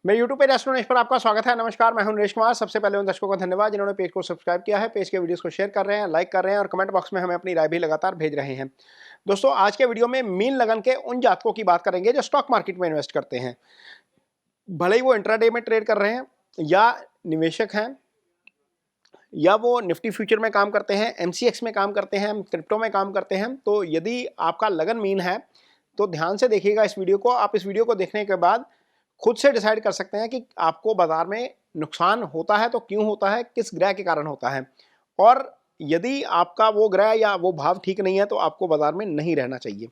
मेरे YouTube page astronaut पर आपका स्वागत है। नमस्कार, मैं हूं नरेश कुमार। सबसे पहले उन दर्शकों का धन्यवाद जिन्होंने पेज को सब्सक्राइब किया है, पेज के वीडियोस को शेयर कर रहे हैं, लाइक कर रहे हैं और कमेंट बॉक्स में हमें अपनी राय भी लगातार भेज रहे हैं। दोस्तों, आज के वीडियो में मीन लगन के उन जातकों की बात करेंगे जो स्टॉक मार्केट में इन्वेस्ट करते हैं। भले ही वो इंट्राडे में ट्रेड कर रहे हैं या निवेशक हैं या वो निफ्टी फ्यूचर में काम करते हैं, MCX में काम करते हैं, क्रिप्टो में काम करते हैं। तो यदि आपका लगन मीन है तो ध्यान से देखिएगा इस वीडियो को। आप इस वीडियो को देखने के बाद खुद से डिसाइड कर सकते हैं कि आपको बाजार में नुकसान होता है तो क्यों होता है, किस ग्रह के कारण होता है, और यदि आपका वो ग्रह या वो भाव ठीक नहीं है तो आपको बाजार में नहीं रहना चाहिए।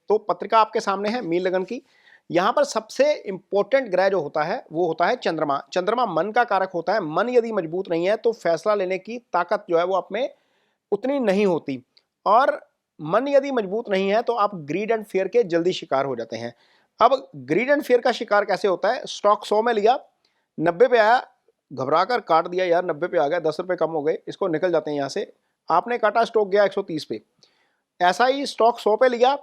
तो पत्रिका आपके सामने है मीन लगन की। यहाँ पर सबसे इंपॉर्टेंट ग्रह जो होता है वो होता है चंद्रमा। चंद्रमा मन का कारक होता है। मन यदि मजबूत नहीं है तो फैसला लेने की ताकत जो है वो आप में उतनी नहीं होती, और मन यदि मजबूत नहीं है तो आप ग्रीड एंड फेयर के जल्दी शिकार हो जाते हैं। अब ग्रीड एंड फेयर का शिकार कैसे होता है? स्टॉक 100 में लिया, 90 पे आया, घबरा कर काट दिया, यार 90 पे आ गया, 10 रुपए कम हो गए, इसको निकल जाते हैं यहाँ से। आपने काटा, स्टॉक गया 130 पे। ऐसा ही स्टॉक 100 पे लिया,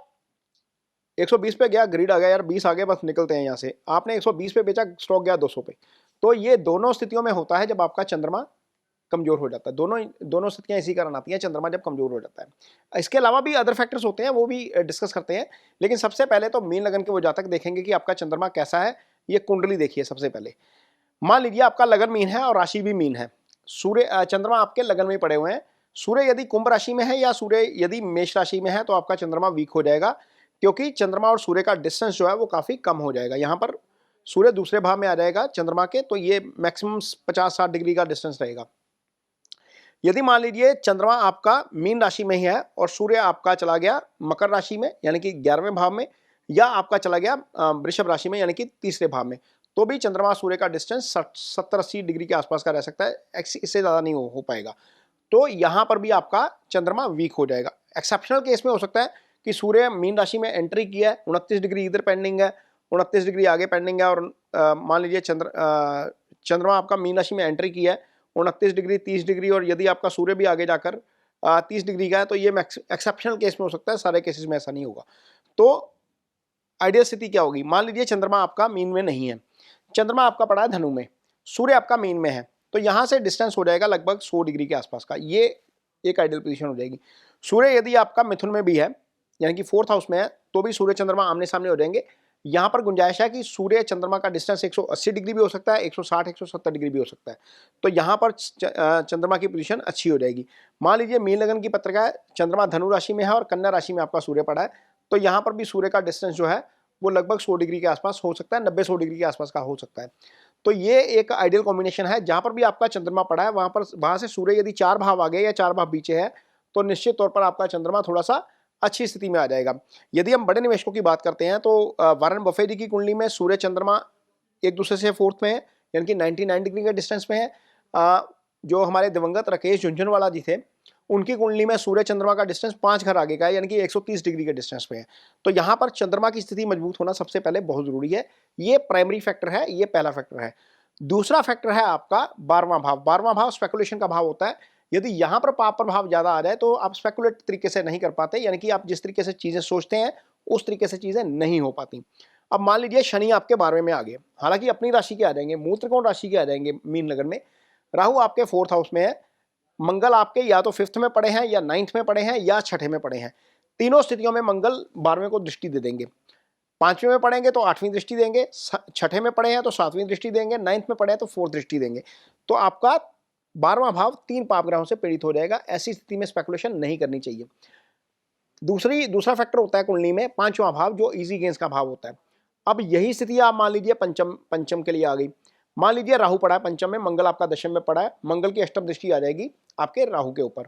120 पे गया, ग्रीड आ गया, यार 20 आ गए, बस निकलते हैं यहाँ से। आपने 120 पे बेचा, स्टॉक गया 200 पे। तो ये दोनों स्थितियों में होता है जब आपका चंद्रमा कमजोर हो जाता है। दोनों स्थितियां इसी कारण आती हैं, चंद्रमा जब कमजोर हो जाता है। इसके अलावा भी अदर फैक्टर्स होते हैं, वो भी डिस्कस करते हैं। लेकिन सबसे पहले तो मीन लगन के वो जातक देखेंगे कि आपका चंद्रमा कैसा है। ये कुंडली देखिए सबसे पहले। मान लीजिए आपका लगन मीन है और राशि भी मीन है। सूर्य चंद्रमा आपके लगन में पड़े हुए हैं। सूर्य यदि कुंभ राशि में है या सूर्य यदि मेष राशि में है तो आपका चंद्रमा वीक हो जाएगा, क्योंकि चंद्रमा और सूर्य का डिस्टेंस जो है वो काफी कम हो जाएगा। यहाँ पर सूर्य दूसरे भाव में आ जाएगा चंद्रमा के, तो ये मैक्सिमम 50-60 डिग्री का डिस्टेंस रहेगा। यदि मान लीजिए चंद्रमा आपका मीन राशि में ही है और सूर्य आपका चला गया मकर राशि में यानी कि 11वें भाव में, या आपका चला गया वृषभ राशि में यानी कि तीसरे भाव में, तो भी चंद्रमा सूर्य का डिस्टेंस 70-80 डिग्री के आसपास का रह सकता है। इससे ज़्यादा नहीं हो पाएगा। तो यहाँ पर भी आपका चंद्रमा वीक हो जाएगा। एक्सेप्शनल केस में हो सकता है कि सूर्य मीन राशि में एंट्री किया है, 29 डिग्री इधर पेंडिंग है, 29 डिग्री आगे पेंडिंग है, और मान लीजिए चंद्रमा आपका मीन राशि में एंट्री किया है 29 डिग्री, 30 डिग्री, और यदि आपका सूर्य भी आगे जाकर 30 डिग्री का है, तो ये एक्सेप्शनल केस में हो सकता है, सारे केसेस में ऐसा नहीं होगा। तो आइडियल स्थिति क्या होगी? मान लीजिए चंद्रमा आपका मीन में नहीं है, चंद्रमा आपका पड़ा है धनु में, सूर्य आपका मीन में है, तो यहाँ से डिस्टेंस हो जाएगा लगभग 100 डिग्री के आसपास का। ये एक आइडियल पोजीशन हो जाएगी। सूर्य यदि आपका मिथुन में भी है यानी कि 4th हाउस में है, तो भी सूर्य चंद्रमा आमने सामने हो जाएंगे। यहाँ पर गुंजाइश है कि सूर्य चंद्रमा का डिस्टेंस 180 डिग्री भी हो सकता है, 160-170 डिग्री भी हो सकता है। तो यहाँ पर चंद्रमा की पोजीशन अच्छी हो जाएगी। मान लीजिए मीन लगन की पत्रिका है, चंद्रमा धनु राशि में है और कन्या राशि में आपका सूर्य पड़ा है, तो यहाँ पर भी सूर्य का डिस्टेंस जो है वो लगभग 100 डिग्री के आसपास हो सकता है, 90-100 डिग्री के आसपास का हो सकता है। तो ये एक आइडियल कॉम्बिनेशन है। जहाँ पर भी आपका चंद्रमा पड़ा है वहाँ से सूर्य यदि 4 भाव आगे या 4 भाव पीछे है तो निश्चित तौर पर आपका चंद्रमा थोड़ा सा अच्छी स्थिति में आ जाएगा। यदि हम बड़े निवेशकों की बात करते हैं तो वारेन बफे जी की कुंडली में सूर्य चंद्रमा एक दूसरे से 4th में है यानी कि 99 डिग्री के डिस्टेंस में है। जो हमारे दिवंगत राकेश झुंझुनवाला जी थे उनकी कुंडली में सूर्य चंद्रमा का डिस्टेंस 5 घर आगे का है यानी कि 130 डिग्री के डिस्टेंस पे है। तो यहाँ पर चंद्रमा की स्थिति मजबूत होना सबसे पहले बहुत जरूरी है। ये प्राइमरी फैक्टर है, ये पहला फैक्टर है। दूसरा फैक्टर है आपका 12वां भाव। 12वां भाव स्पेकुलेशन का भाव होता है। यदि यहाँ पर पाप प्रभाव ज्यादा आ जाए तो आप स्पेकुलेट तरीके से नहीं कर पाते, यानी कि आप जिस तरीके से चीजें सोचते हैं उस तरीके से चीजें नहीं हो पाती। अब मान लीजिए शनि आपके 12वें में आ गए, हालांकि अपनी राशि के आ जाएंगे, मूल त्रिकोण राशि के आ जाएंगे मीन लगन में। राहु आपके 4th हाउस में है, मंगल आपके या तो 5th में पड़े हैं या 9th में पड़े हैं या 6ठे में पड़े हैं। तीनों स्थितियों में मंगल 12वें को दृष्टि दे देंगे। 5वें में पड़ेंगे तो 8वीं दृष्टि देंगे, 6ठे में पड़े हैं तो 7वीं दृष्टि देंगे, 9th में पड़े हैं तो 4th दृष्टि देंगे। तो आपका 12वां भाव 3 पाप ग्रहों से पीड़ित हो जाएगा। ऐसी स्थिति में स्पेकुलेशन नहीं करनी चाहिए। दूसरा फैक्टर होता है कुंडली में 5वां भाव, जो इजी गेंस का भाव होता है। अब यही स्थिति आप मान लीजिए पंचम के लिए आ गई। मान लीजिए राहु पड़ा है पंचम में, मंगल आपका दशम में पड़ा है, मंगल की अष्टम दृष्टि आ जाएगी आपके राहु के ऊपर।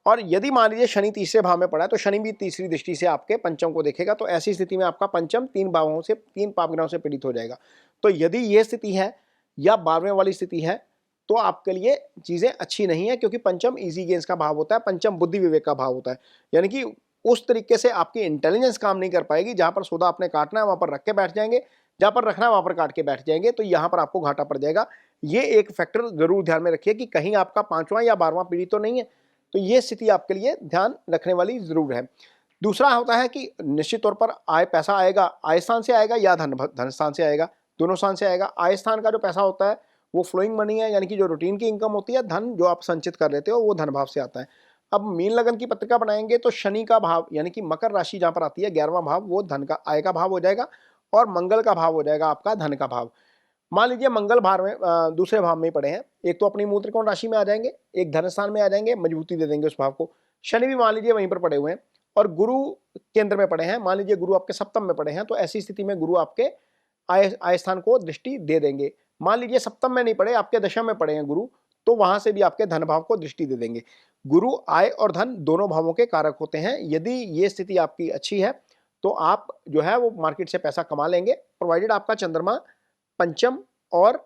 और यदि मान लीजिए शनि तीसरे भाव में पड़ा है तो शनि भी तीसरी दृष्टि से आपके पंचम को देखेगा। तो ऐसी स्थिति में आपका पंचम 3 पाप ग्रहों से पीड़ित हो जाएगा। तो यदि यह स्थिति है या 12वें वाली स्थिति है तो आपके लिए चीजें अच्छी नहीं है, क्योंकि पंचम इजी गेंस का भाव होता है, पंचम बुद्धि विवेक का भाव होता है। यानी कि उस तरीके से आपकी इंटेलिजेंस काम नहीं कर पाएगी। जहां पर सौदा आपने काटना है वहां पर रख के बैठ जाएंगे, जहां पर रखना है वहां पर काट के बैठ जाएंगे, तो यहां पर आपको घाटा पड़ जाएगा। ये एक फैक्टर जरूर ध्यान में रखिए कि कहीं आपका 5वां या 12वां पीढ़ी तो नहीं है। तो ये स्थिति आपके लिए ध्यान रखने वाली जरूर है। दूसरा होता है कि निश्चित तौर पर पैसा आएगा, आय स्थान से आएगा या धन स्थान से आएगा। दोनों स्थान से आएगा। आय स्थान का जो पैसा होता है वो फ्लोइंग मनी है, यानी कि जो रूटीन की इनकम होती है, धन जो आप संचित कर लेते हो, वो धन भाव से आता है। अब मीन लगन की पत्रिका बनाएंगे तो शनि का भाव यानी कि मकर राशि जहां पर आती है 11वां भाव, वो धन का आय का भाव हो जाएगा और मंगल का भाव हो जाएगा आपका धन का भाव। मान लीजिए मंगल भाव में दूसरे भाव में पड़े हैं, एक तो अपनी मूल त्रिकोण राशि में आ जाएंगे, एक धन स्थान में आ जाएंगे, मजबूती दे देंगे उस भाव को। शनि भी मान लीजिए वहीं पर पड़े हुए हैं और गुरु केंद्र में पड़े हैं, मान लीजिए गुरु आपके सप्तम में पड़े हैं, तो ऐसी स्थिति में गुरु आपके आय स्थान को दृष्टि दे देंगे। मान लीजिए सप्तम में नहीं पड़े, आपके दशम में पड़े हैं गुरु, तो वहां से भी आपके धन भाव को दृष्टि दे देंगे। गुरु आय और धन दोनों भावों के कारक होते हैं। यदि ये स्थिति आपकी अच्छी है तो आप जो है वो मार्केट से पैसा कमा लेंगे, प्रोवाइडेड आपका चंद्रमा पंचम और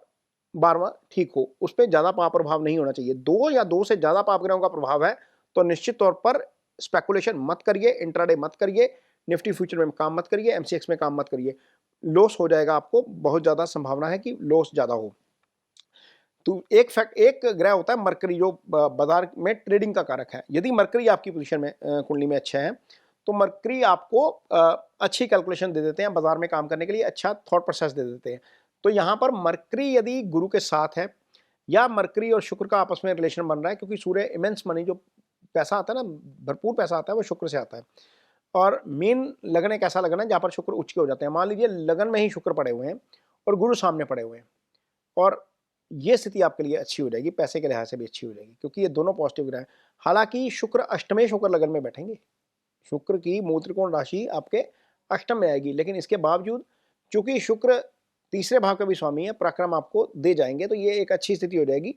12वां ठीक हो, उस पर ज्यादा पाप प्रभाव नहीं होना चाहिए। 2 या 2 से ज्यादा पाप ग्रहों का प्रभाव है तो निश्चित तौर पर स्पेकुलेशन मत करिए, इंट्राडे मत करिए, निफ्टी फ्यूचर में काम मत करिए, एमसीएक्स में काम मत करिए, लॉस हो जाएगा, आपको बहुत ज्यादा संभावना है कि लॉस ज्यादा हो। तो एक ग्रह होता है मरकरी, जो बाजार में ट्रेडिंग का कारक है। यदि मरकरी आपकी पोजीशन में कुंडली में अच्छा है तो मरकरी आपको अच्छी कैलकुलेशन दे देते हैं, बाजार में काम करने के लिए अच्छा थॉट प्रोसेस दे देते हैं। तो यहाँ पर मरकरी यदि गुरु के साथ है या मरकरी और शुक्र का आपस में रिलेशन बन रहा है, क्योंकि सूर्य इमेंस मनी जो पैसा आता है ना, भरपूर पैसा आता है, वो शुक्र से आता है। और मेन लगन एक ऐसा लगन है जहाँ पर शुक्र उच्च के हो जाते हैं। मान लीजिए लगन में ही शुक्र पड़े हुए हैं और गुरु सामने पड़े हुए हैं, और ये स्थिति आपके लिए अच्छी हो जाएगी, पैसे के लिहाज से भी अच्छी हो जाएगी, क्योंकि ये दोनों पॉजिटिव ग्रह हैं। हालांकि शुक्र अष्टमेश होकर लगन में बैठेंगे, शुक्र की मूल त्रिकोण राशि आपके अष्टम में आएगी, लेकिन इसके बावजूद चूंकि शुक्र तीसरे भाव का भी स्वामी है, पराक्रम आपको दे जाएंगे, तो ये एक अच्छी स्थिति हो जाएगी।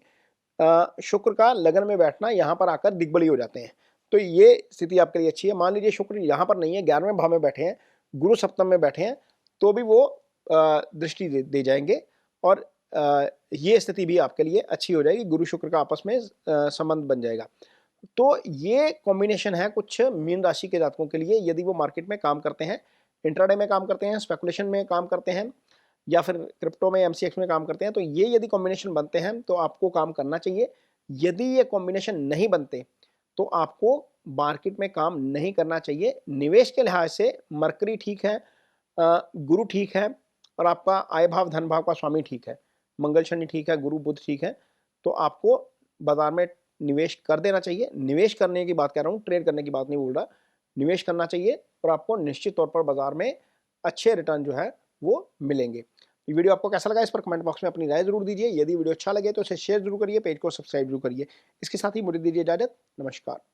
शुक्र का लगन में बैठना, यहाँ पर आकर दिग्बली हो जाते हैं, तो ये स्थिति आपके लिए अच्छी है। मान लीजिए शुक्र यहाँ पर नहीं है, 11वें भाव में बैठे हैं, गुरु सप्तम में बैठे हैं, तो भी वो दृष्टि दे जाएंगे और ये स्थिति भी आपके लिए अच्छी हो जाएगी, गुरु शुक्र का आपस में संबंध बन जाएगा। तो ये कॉम्बिनेशन है कुछ मीन राशि के जातकों के लिए, यदि वो मार्केट में काम करते हैं, इंट्राडे में काम करते हैं, स्पेकुलेशन में काम करते हैं, या फिर क्रिप्टो में एमसीएक्स में काम करते हैं, तो ये यदि कॉम्बिनेशन बनते हैं तो आपको काम करना चाहिए। यदि ये कॉम्बिनेशन नहीं बनते तो आपको मार्केट में काम नहीं करना चाहिए। निवेश के लिहाज से मरकरी ठीक है, गुरु ठीक है, और आपका आय भाव धन भाव का स्वामी ठीक है, मंगल शनि ठीक है, गुरु बुध ठीक है, तो आपको बाजार में निवेश कर देना चाहिए। निवेश करने की बात कह रहा हूँ, ट्रेड करने की बात नहीं बोल रहा। निवेश करना चाहिए और आपको निश्चित तौर पर बाजार में अच्छे रिटर्न जो है वो मिलेंगे। ये वीडियो आपको कैसा लगा इस पर कमेंट बॉक्स में अपनी राय जरूर दीजिए। यदि वीडियो अच्छा लगे तो इसे शेयर जरूर करिए, पेज को सब्सक्राइब जरूर करिए। इसके साथ ही मुझे दीजिए इजाजत, नमस्कार।